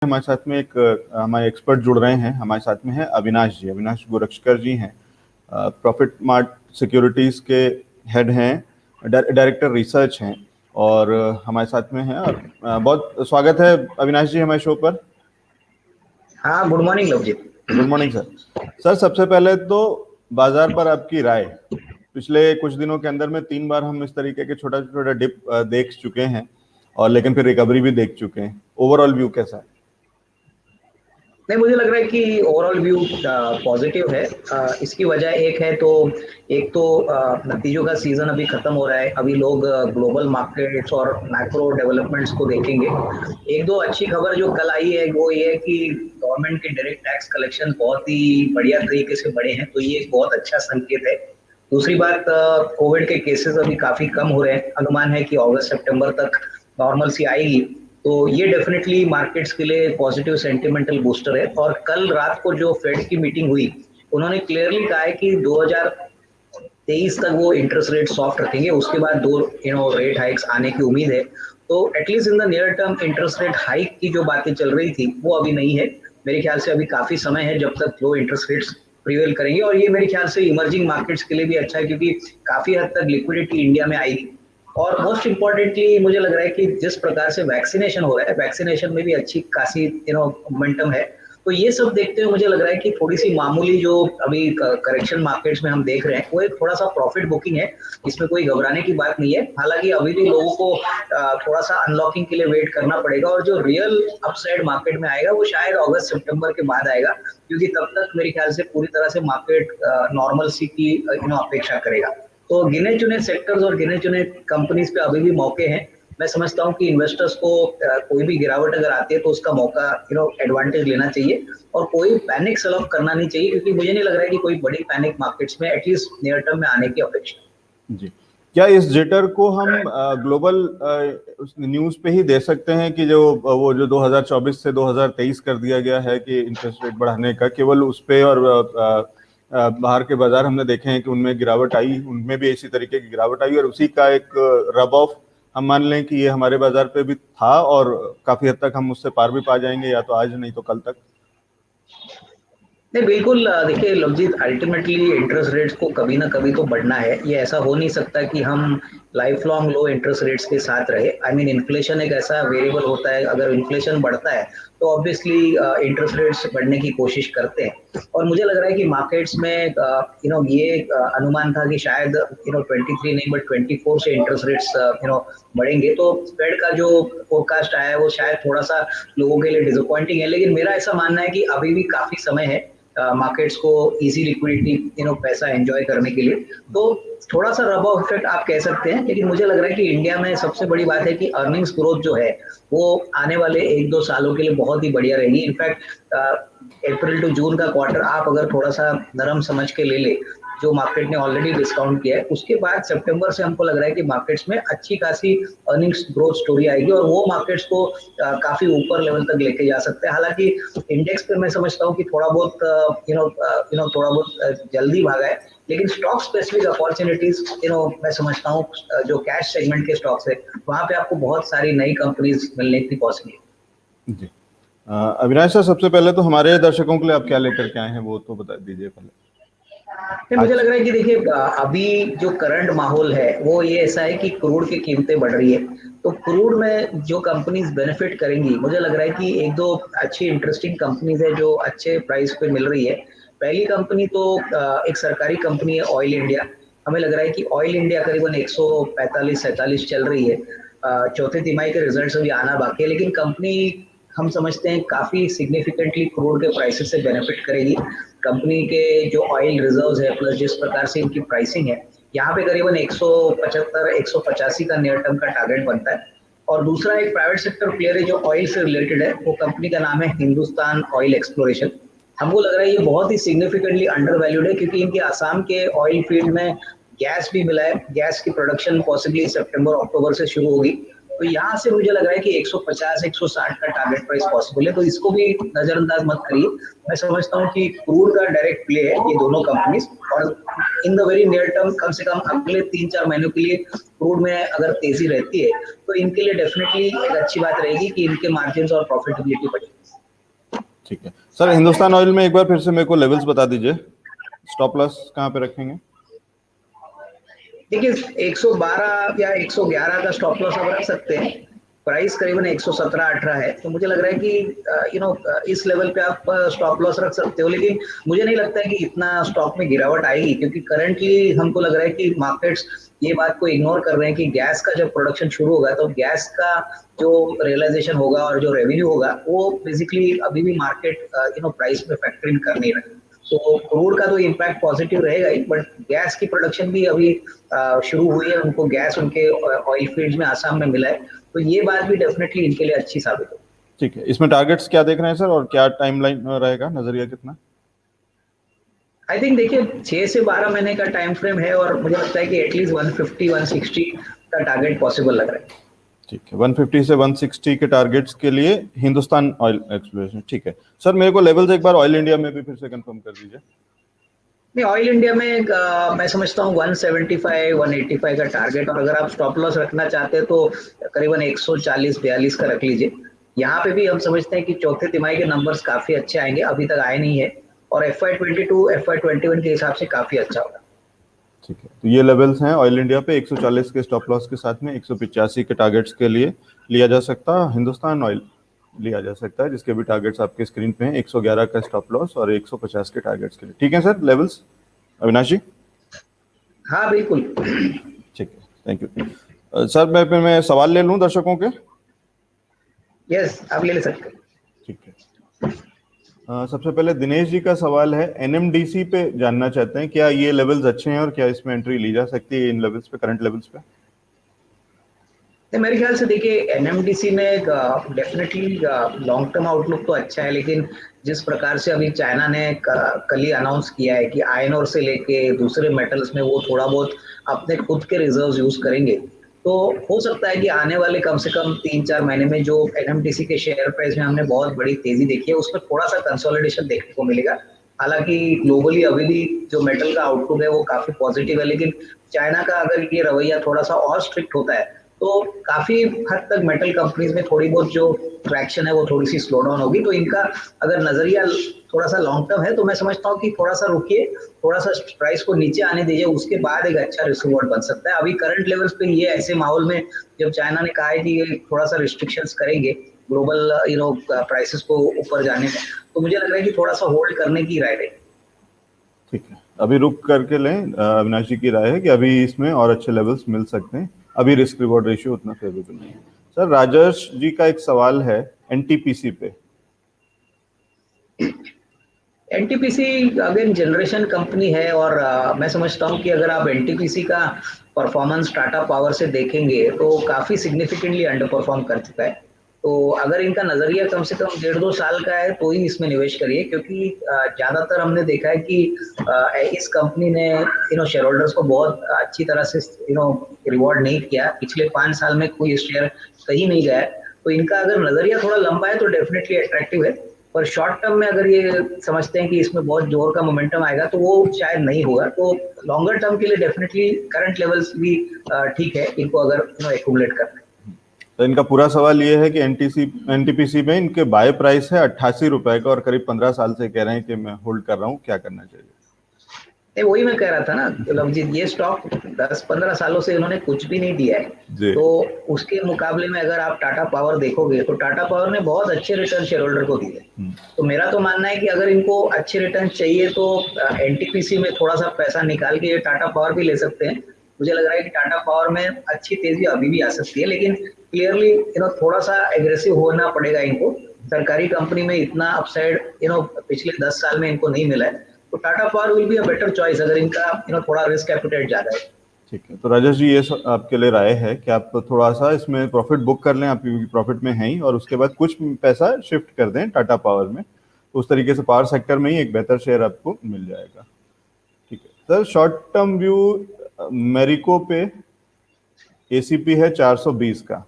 हमारे साथ में एक हमारे एक्सपर्ट जुड़ रहे हैं। हमारे साथ में है अविनाश जी, अविनाश गोरक्षकर जी हैं, प्रॉफिट मार्ट सिक्योरिटीज़ के हेड हैं, डायरेक्टर रिसर्च हैं और हमारे साथ में हैं। और बहुत स्वागत है अविनाश जी हमारे शो पर। हाँ, good morning Lovejeet. Good morning sir. Sir, सबसे पहले तो बाजार पर आपकी राय। पिछले कुछ दिनों के अंदर में 3 बार हम इस तरीके के छोटा छोटा डिप देख चुके हैं और लेकिन फिर रिकवरी भी देख चुके हैं। ओवरऑल व्यू कैसा है? नहीं, मुझे लग रहा है कि ओवरऑल व्यू पॉजिटिव है। इसकी वजह एक तो नतीजों का सीजन अभी खत्म हो रहा है। अभी लोग ग्लोबल मार्केट्स और मैक्रो डेवलपमेंट्स को देखेंगे। एक दो अच्छी खबर जो कल आई है वो ये है कि गवर्नमेंट के डायरेक्ट टैक्स कलेक्शन बहुत ही बढ़िया तरीके से बढ़े हैं, तो ये एक बहुत अच्छा संकेत है। दूसरी बात, कोविड के केसेस अभी काफी कम हो रहे हैं। अनुमान है कि अगस्त सितंबर तक नॉर्मल सी आएगी, तो ये डेफिनेटली मार्केट्स के लिए पॉजिटिव सेंटिमेंटल बूस्टर है। और कल रात को जो फेड की मीटिंग हुई, उन्होंने क्लियरली कहा है कि 2023 तक वो इंटरेस्ट रेट सॉफ्ट रखेंगे। उसके बाद दो रेट हाइक्स आने की उम्मीद है। तो at least in the near term interest rate hike की जो बातें चल रही थी वो अभी नहीं है। मेरे ख्याल से अभी काफी समय है जब तक लो इंटरेस्ट रेट्स प्रिवेल करेंगे। और ये मेरे ख्याल से इमर्जिंग मार्केट्स के लिए भी अच्छा है, क्योंकि काफी हद तक लिक्विडिटी इंडिया में आएगी। और मोस्ट इम्पोर्टेंटली मुझे लग रहा है कि जिस प्रकार से वैक्सीनेशन हो रहा है, वैक्सीनेशन में भी अच्छी खासी मोमेंटम है। तो ये सब देखते हुए मुझे लग रहा है कि थोड़ी सी मामूली जो अभी करेक्शन मार्केट्स में हम देख रहे हैं वो एक थोड़ा सा प्रॉफिट बुकिंग है। इसमें कोई घबराने की बात नहीं है। हालांकि अभी भी लोगों को थोड़ा सा अनलॉकिंग के लिए वेट करना पड़ेगा, और जो रियल अपसाइड मार्केट में आएगा वो शायद अगस्त सितंबर के बाद आएगा, क्योंकि तब तक मेरे ख्याल से पूरी तरह से मार्केट नॉर्मल सी की अपेक्षा करेगा। तो गिने चुने सेक्टर्स और गिने चुने कंपनीज पे अभी भी मौके हैं। मैं समझता हूँ कि इन्वेस्टर्स को कोई भी गिरावट अगर आती है तो उसका मौका एडवांटेज लेना चाहिए, और कोई पैनिक सेल ऑफ करना नहीं चाहिए, क्योंकि मुझे नहीं लग रहा है कि कोई बड़ी पैनिक मार्केट्स में एटलीस्ट नियर टर्म में आने की अपेक्षा। जी, क्या इस जिटर को हम ग्लोबल न्यूज पे ही दे सकते हैं कि जो 2024 से 2023 कर दिया गया है कि इंटरेस्ट रेट बढ़ाने का, केवल उस पे? और बाहर के बाजार हमने देखे हैं कि उनमें गिरावट आई, उनमें भी इसी तरीके की गिरावट आई और उसी का एक रब ऑफ हम मान लें कि ये हमारे बाजार पे भी था और काफी हद तक हम उससे पार भी पा जाएंगे, या तो आज नहीं तो कल तक। नहीं, बिल्कुल। देखिए लवजीत, अल्टीमेटली इंटरेस्ट रेट्स को कभी ना कभी तो बढ़ना है। ये ऐसा हो नहीं सकता कि हम लाइफ लॉन्ग लो इंटरेस्ट रेट्स के साथ रहे। आई मीन, इन्फ्लेशन एक ऐसा वेरिएबल होता है, अगर इन्फ्लेशन बढ़ता है तो ऑब्वियसली इंटरेस्ट रेट्स बढ़ने की कोशिश करते हैं। और मुझे लग रहा है कि मार्केट्स में ये अनुमान था कि शायद 23 नहीं बट 24 से इंटरेस्ट रेट्स बढ़ेंगे। तो फेड का जो फोरकास्ट आया है वो शायद थोड़ा सा लोगों के लिए डिसअपॉइंटिंग है, लेकिन मेरा ऐसा मानना है कि अभी भी काफी समय है मार्केट्स को इजी लिक्विडिटी पैसा एंजॉय करने के लिए। तो थोड़ा सा रब ऑफ इफेक्ट आप कह सकते हैं, लेकिन मुझे लग रहा है कि इंडिया में सबसे बड़ी बात है कि अर्निंग्स ग्रोथ जो है वो आने वाले 1-2 सालों के लिए बहुत ही बढ़िया रहेगी। इनफैक्ट अप्रैल टू जून का क्वार्टर आप अगर थोड़ा सा नरम समझ के ले ले, जो मार्केट ने ऑलरेडी डिस्काउंट किया है, उसके बाद सितंबर से हमको लग रहा है कि मार्केट्स में अच्छी खासी अर्निंग्स ग्रोथ स्टोरी आएगी और वो मार्केट्स को काफी ऊपर लेवल तक लेके जा सकते हैं। हालांकि इंडेक्स पे मैं समझता हूँ कि थोड़ा बहुत थोड़ा बहुत जल्दी भागा है, लेकिन स्टॉक स्पेसिफिक अपॉर्चुनिटीज मैं समझता हूँ जो कैश सेगमेंट के स्टॉक्स है वहां पे आपको बहुत सारी नई कंपनीज मिलने की पॉसिबिलिटी। जी, अविनाश सर, सबसे पहले तो हमारे दर्शकों के लिए आप क्या लेकर के आए हैं वो तो बता दीजिए पहले। मुझे लग रहा है कि देखिए अभी जो करंट माहौल है वो ये ऐसा है कि क्रूड की कीमतें बढ़ रही है, तो क्रूड में जो कंपनीज बेनिफिट करेंगी, मुझे लग रहा है कि एक दो अच्छी इंटरेस्टिंग कंपनीज है जो अच्छे प्राइस पे मिल रही है। पहली कंपनी तो एक सरकारी कंपनी है ऑयल इंडिया। हमें लग रहा है कि ऑयल इंडिया करीबन 145-47 चल रही है। चौथे तिमाही के रिजल्ट्स अभी आना बाकी है, लेकिन कंपनी हम समझते हैं काफी सिग्निफिकेंटली क्रूड के प्राइसेस से बेनिफिट करेगी। कंपनी के जो ऑयल रिजर्व्स है प्लस जिस प्रकार से इनकी प्राइसिंग है, यहाँ पे करीबन 175-185 का नियर टर्म का टारगेट बनता है। और दूसरा एक प्राइवेट सेक्टर प्लेयर है जो ऑयल से रिलेटेड है, वो कंपनी का नाम है हिंदुस्तान ऑयल एक्सप्लोरेशन। हमको लग रहा है ये बहुत ही सिग्निफिकेंटली अंडर वैल्यूड है, क्योंकि इनके आसाम के ऑयल फील्ड में गैस भी मिला है। गैस की प्रोडक्शन पॉसिबली सितंबर अक्टूबर से शुरू होगी, तो यहाँ से मुझे लग रहा है कि 150-160 का टारगेट प्राइस पॉसिबल है, तो इसको भी नजरअंदाज मत करिए। मैं समझता हूँ कि क्रूड का डायरेक्ट प्ले है ये दोनों कंपनीज, और in the very near term कम से कम अगले 3-4 महीनों के लिए क्रूड में अगर तेजी रहती है तो इनके लिए डेफिनेटली एक अच्छी बात रहेगी कि इनके मार्जिन और प्रॉफिटेबिलिटी बढ़ेगी। ठीक है सर, हिंदुस्तान ऑयल में एक बार फिर से मेरे को लेवल्स बता दीजिए, स्टॉप लॉस कहाँ पे रखेंगे? देखिए 112 या 111 का स्टॉप लॉस आप रख सकते हैं। प्राइस करीबन 117-18 है, तो मुझे लग रहा है कि इस लेवल पे आप स्टॉप लॉस रख सकते हो, लेकिन मुझे नहीं लगता है कि इतना स्टॉक में गिरावट आएगी, क्योंकि करंटली हमको लग रहा है कि मार्केट्स ये बात को इग्नोर कर रहे हैं कि गैस का जब प्रोडक्शन शुरू होगा तो गैस का जो रियलाइजेशन होगा और जो रेवेन्यू होगा वो बेसिकली अभी भी मार्केट प्राइस में फैक्टर इन कर नहीं रहा है। तो क्रूड का तो इम्पैक्ट पॉजिटिव रहेगा ही, बट गैस की प्रोडक्शन भी अभी शुरू हुई है, उनको गैस उनके ऑयल फील्ड्स में आसाम में मिला है, तो ये बात भी डेफिनेटली इनके लिए अच्छी साबित होगी। ठीक है, इसमें टारगेट्स क्या देख रहे हैं सर, और क्या टाइमलाइन रहेगा, नजरिया कितना? आई थिंक देखिए 6 से 12 महीने का टाइम फ्रेम है और मुझे लगता है कि एटलीस्ट 150-160 का टारगेट पॉसिबल लग रहा है। ठीक है, 150 से 160 के टारगेट्स के लिए हिंदुस्तान ऑयल एक्सप्लोरेशन। ठीक है सर, मेरे को लेवल्स एक बार ऑयल इंडिया में भी फिर से कंफर्म कर दीजिए। नहीं, ऑयल इंडिया में मैं समझता हूँ 175-185 का टारगेट, और अगर आप स्टॉप लॉस रखना चाहते हैं तो करीबन 140-42 का रख लीजिए। यहाँ पे भी हम समझते हैं कि चौथे तिमाही के नंबर्स काफी अच्छे आएंगे, अभी तक आए नहीं है, और FY22 FY21 के हिसाब से काफी अच्छा होगा। ठीक है, तो ये लेवल्स हैं ऑयल इंडिया पे 140 के स्टॉप लॉस के साथ में 185 के टारगेट्स के लिए लिया जा सकता है। हिंदुस्तान ऑयल लिया जा सकता है, जिसके भी टारगेट्स आपके स्क्रीन पे हैं, 111 का स्टॉप लॉस और 150 के टारगेट्स के लिए। ठीक है सर, लेवल्स अविनाश जी? हाँ बिल्कुल। ठीक है, थैंक यू सर। मैं सवाल ले लूं दर्शकों के? यस, आप ले सकते हैं। ठीक है, सबसे पहले दिनेश जी का सवाल है, एनएमडीसी पे जानना चाहते हैं क्या ये लेवल्स अच्छे हैं और क्या इसमें एंट्री ली जा सकती है इन लेवल्स पे, करंट लेवल्स पे? मेरे ख्याल से देखिए एनएमडीसी में डेफिनेटली लॉन्ग टर्म आउटलुक तो अच्छा है, लेकिन जिस प्रकार से अभी चाइना ने कल ही अनाउंस किया है कि आयरन ओर से लेके दूसरे मेटल्स में वो थोड़ा बहुत अपने खुद के रिजर्व्स यूज करेंगे, तो हो सकता है कि आने वाले कम से कम 3-4 महीने में जो एनएमडीसी के शेयर प्राइस में हमने बहुत बड़ी तेजी देखी है उसमें थोड़ा सा कंसोलिडेशन देखने को मिलेगा। हालांकि ग्लोबली अभी भी जो मेटल का आउटलुक है वो काफी पॉजिटिव है, लेकिन चाइना का अगर ये रवैया थोड़ा सा और स्ट्रिक्ट होता है तो काफी हद तक मेटल कंपनीज में थोड़ी बहुत जो ट्रैक्शन है वो थोड़ी सी स्लो डाउन होगी। तो इनका अगर नजरिया थोड़ा सा लॉन्ग टर्म है तो मैं समझता हूँ कि थोड़ा सा रुकिए, थोड़ा सा प्राइस को नीचे आने दीजिए, उसके बाद एक अच्छा रिस्क रिवॉर्ड बन सकता है। अभी करंट लेवल्स पे ये ऐसे माहौल में जब चाइना ने कहा है कि ये थोड़ा सा रिस्ट्रिक्शंस करेंगे ग्लोबल प्राइसेस को ऊपर जाने का, तो मुझे लग रहा है कि थोड़ा सा होल्ड करने की राय है। ठीक है, अभी रुक करके लें। अविनाश जी की राय है कि अभी इसमें और अच्छे लेवल्स मिल सकते हैं, अभी रिस्क रिवॉर्ड रेशियो उतना फेवरेबल नहीं है। सर राजेश जी का एक सवाल है एनटीपीसी पे। एनटीपीसी अगेन जनरेशन कंपनी है और मैं समझता हूं कि अगर आप एनटीपीसी का परफॉर्मेंस टाटा पावर से देखेंगे तो काफी सिग्निफिकेंटली अंडर परफॉर्म कर चुका है। तो अगर इनका नजरिया कम से कम 1.5-2 साल का है तो ही इसमें निवेश करिए, क्योंकि ज्यादातर हमने देखा है कि इस कंपनी ने शेयर होल्डर्स को बहुत अच्छी तरह से रिवॉर्ड नहीं किया। पिछले 5 साल में कोई शेयर कहीं नहीं गया, तो इनका अगर नजरिया थोड़ा लंबा है तो डेफिनेटली अट्रैक्टिव है। पर शॉर्ट टर्म में अगर ये समझते हैं कि इसमें बहुत जोर का मोमेंटम आएगा तो वो शायद नहीं होगा। तो लॉन्गर टर्म के लिए डेफिनेटली करंट लेवल्स भी ठीक है इनको अगर एक्यूमुलेट करना है। तो इनका पूरा सवाल ये है कि एनटीपीसी में इनके बाय प्राइस है 88 रुपए का और करीब 15 साल से कह रहे हैं कि मैं होल्ड कर रहा हूँ, क्या करना चाहिए? नहीं, वही मैं कह रहा था ना लवजीत, ये स्टॉक 10-15 सालों से इन्होंने कुछ भी नहीं दिया है, तो उसके मुकाबले में अगर आप टाटा पावर देखोगे तो टाटा पावर ने बहुत अच्छे रिटर्न शेयर होल्डर को दिए। तो मेरा तो मानना है कि अगर इनको अच्छे रिटर्न चाहिए तो एनटीपीसी में थोड़ा सा पैसा निकाल के ये टाटा पावर भी ले सकते हैं। मुझे लग रहा है कि टाटा पावर में अच्छी तेजी अभी भी आ सकती है, लेकिन क्लियरली थोड़ा सा एग्रेसिव होना पड़ेगा इनको। सरकारी कंपनी में इतना अपसाइड पिछले 10 साल में इनको नहीं मिला है, तो Tata power will be a better choice अगर इनका थोड़ा रिस्क एपिटाइट ज्यादा है। ठीक है, तो राजेश जी ये आपके लिए राय है कि आप थोड़ा सा इसमें प्रॉफिट बुक कर लें, आप प्रॉफिट में हैं ही, और उसके बाद कुछ पैसा शिफ्ट कर दें टाटा पावर में, तो उस तरीके से पावर सेक्टर में ही एक बेहतर शेयर आपको मिल जाएगा। ठीक है sir, short term view Marico पे एसीपी है 420 का।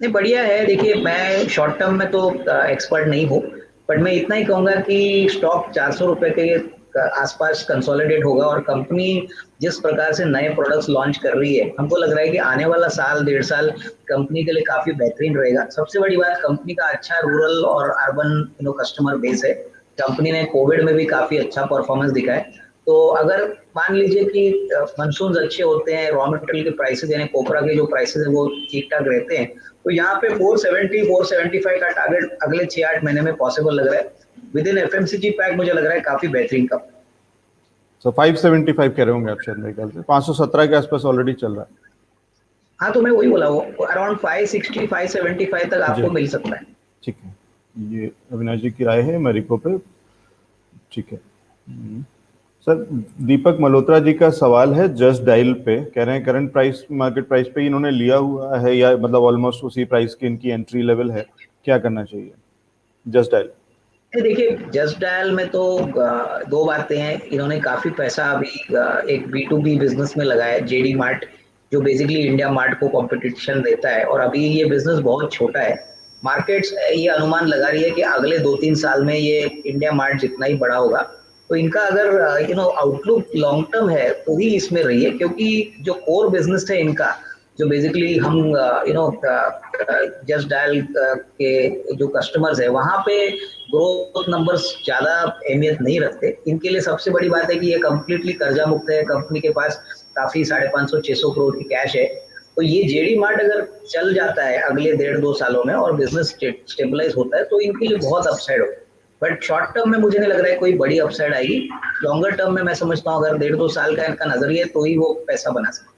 नहीं, बढ़िया है। देखिए मैं शॉर्ट टर्म में तो एक्सपर्ट नहीं हूँ, बट मैं इतना ही कहूंगा कि स्टॉक 400 रुपए के आसपास कंसोलिडेट होगा और कंपनी जिस प्रकार से नए प्रोडक्ट्स लॉन्च कर रही है, हमको लग रहा है कि आने वाला साल 1.5 साल कंपनी के लिए काफी बेहतरीन रहेगा। सबसे बड़ी बात, कंपनी का अच्छा रूरल और अर्बन कस्टमर बेस है। कंपनी ने कोविड में भी काफी अच्छा परफॉर्मेंस दिखाया। तो अगर मान लीजिए कि मानसून अच्छे होते हैं, रॉ मटेरियल के प्राइसेस यानी कोपरा के जो प्राइसेस है वो ठीक ठाक रहते हैं, तो यहाँ पे 470 475 का टारगेट अगले 6-8 महीने में पॉसिबल लग रहा है। विद इन एफएमसीजी पैक मुझे लग रहा है काफी बेहतरीन कंपनी। सो 575 कह रहे होंगे आप शायद मेरे ख्याल से, 517 के आसपास ऑलरेडी चल रहा है। हाँ, तो मैं वही बोला, वो अराउंड 560 575 तक आपको मिल सकता है। ठीक है, ये अविनाश जी की राय है मैरिको पे। ठीक है सर, दीपक मल्होत्रा जी का सवाल है जस्ट डायल पे, कह रहे हैं करंट प्राइस मार्केट प्राइस पे इन्होंने लिया हुआ है या मतलब ऑलमोस्ट उसी प्राइस की इनकी एंट्री लेवल है, क्या करना चाहिए जस्ट डायल? देखिए, जस्ट डायल में तो दो बातें हैं। इन्होंने काफी पैसा अभी एक B2B बिजनेस में लगाया है, जेडी मार्ट, जो बेसिकली इंडिया मार्ट को कंपटीशन देता है, और अभी ये बिजनेस बहुत छोटा है। मार्केट्स ये अनुमान लगा रही है कि अगले 2-3 साल में ये इंडिया मार्ट जितना ही बड़ा होगा। तो इनका अगर आउटलुक लॉन्ग टर्म है तो ही इसमें रही है, क्योंकि जो कोर बिजनेस है इनका, जो बेसिकली हम जस्ट डायल के जो कस्टमर्स है वहां पे ग्रोथ नंबर्स ज्यादा अहमियत नहीं रखते। इनके लिए सबसे बड़ी बात है कि ये कंप्लीटली कर्जा मुक्त है, कंपनी के पास काफी 550-600 करोड़ की कैश है। तो ये जेडी मार्ट अगर चल जाता है अगले 1.5-2 सालों में और बिजनेस स्टेबलाइज होता है तो इनके लिए बहुत अपसाइड होगा। बट शॉर्ट टर्म में मुझे नहीं लग रहा है कोई बड़ी अपसाइड आएगी। लॉन्गर टर्म में मैं समझता हूँ अगर 1.5-2 साल का इनका नजरिया है तो ही वो पैसा बना सकते हैं।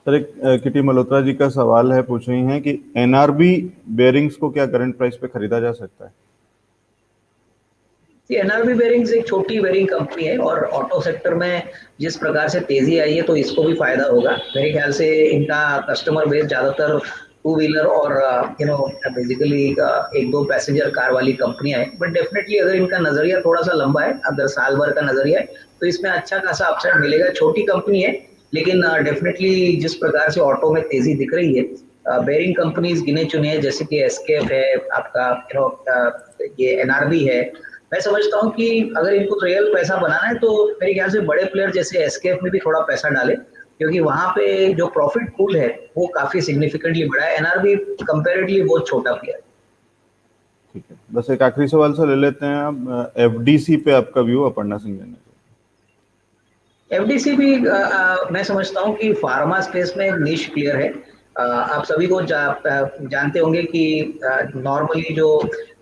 सर, एक किटी मल्होत्रा जी का सवाल है, पूछ रही हैं कि एनआरबी बेयरिंग्स को क्या करंट प्राइस पे खरीदा जा सकता है? एनआरबी बेयरिंग्स एक छोटी बेयरिंग कंपनी है और ऑटो सेक्टर में जिस प्रकार से तेजी आई है तो इसको भी फायदा होगा। मेरे ख्याल से इनका कस्टमर बेस ज्यादातर टू व्हीलर और बेसिकली 1-2 पैसेंजर कार वाली कंपनियां हैं। बट डेफिनेटली अगर इनका नजरिया थोड़ा सा लंबा है, अगर साल भर का नजरिया है, तो इसमें अच्छा खासा अपसाइड मिलेगा। छोटी कंपनी है लेकिन डेफिनेटली जिस प्रकार से ऑटो में तेजी दिख रही है, बेयरिंग कंपनीज गिने चुने हैं जैसे कि एसकेएफ है, आपका ये एनआरबी है। मैं समझता हूँ कि अगर इनको रियल पैसा बनाना है तो मेरे ख्याल से बड़े प्लेयर जैसे एसकेएफ में भी थोड़ा पैसा डाले, क्योंकि वहां पे जो प्रॉफिट पूल है वो काफी सिग्निफिकेंटली बड़ा है। एनआरबी कंपैरेटिवली बहुत छोटा प्लेयर है। ठीक है, बस एक आखिरी सवाल से ले लेते हैं आप, एफडीसी पे आपका व्यू अपर्णा सिंह ने। एफडीसी भी मैं समझता हूँ कि फार्मा स्पेस में निश प्लेयर है। आप सभी को जानते होंगे कि नॉर्मली जो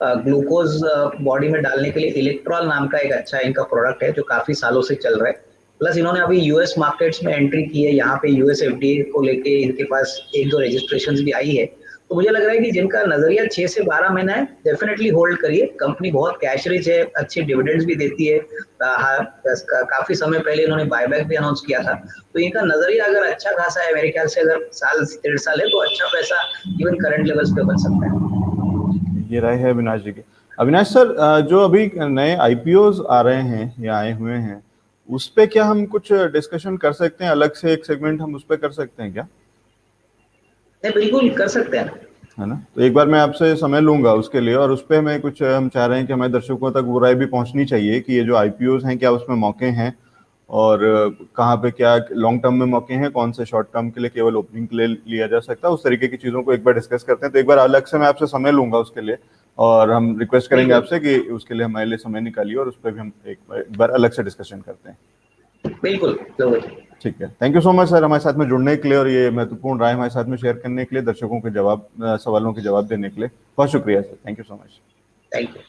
ग्लूकोज बॉडी में डालने के लिए इलेक्ट्रॉल नाम का एक अच्छा इनका प्रोडक्ट है जो काफी सालों से चल रहा है। प्लस इन्होंने अभी यूएस मार्केट्स में एंट्री की है, यहाँ पे यूएस एफडीए को लेके इनके पास 1-2 रजिस्ट्रेशन भी आई है। तो मुझे लग रहा है कि जिनका नजरिया 6 से 12 महीना है, डेफिनेटली होल्ड करिए। कंपनी बहुत कैश रिच है, अच्छे डिविडेंड्स भी देती है। काफी समय पहले इन्होंने बायबैक भी अनाउंस किया था। तो इनका नजरिया अगर अच्छा खासा है, मेरे ख्याल से अगर साल 1.5 साल है तो अच्छा पैसा इवन करंट लेवल्स पे बन सकता है। ये राय है अविनाश जी की। अविनाश सर, जो अभी नए आईपीओज आ रहे हैं या आए हुए हैं, उस पे क्या हम कुछ डिस्कशन कर सकते हैं? अलग से एक सेगमेंट हम उस पे कर सकते हैं क्या? नहीं, बिल्कुल कर सकते हैं, है ना? तो एक बार मैं आपसे समय लूंगा उसके लिए, और उस पे हमें कुछ, हम चाह रहे हैं कि हमारे दर्शकों तक वो राय भी पहुंचनी चाहिए कि ये जो आईपीओज हैं क्या उसमें मौके हैं, और कहाँ पे क्या लॉन्ग टर्म में मौके हैं, कौन से शॉर्ट टर्म के लिए केवल ओपनिंग के लिए लिया जा सकता है, उस तरीके की चीज़ों को एक बार डिस्कस करते हैं। तो एक बार अलग से मैं आपसे समय लूंगा उसके लिए, और हम रिक्वेस्ट करेंगे आपसे कि उसके लिए हमारे लिए समय निकालिए और उस पर भी हम एक बार अलग से डिस्कशन करते हैं। बिल्कुल। ठीक है, thank you so much sir हमारे साथ में जुड़ने के लिए और ये महत्वपूर्ण राय हमारे साथ में शेयर करने के लिए, दर्शकों के सवालों के जवाब देने के लिए बहुत शुक्रिया sir, thank you so much. Thank you.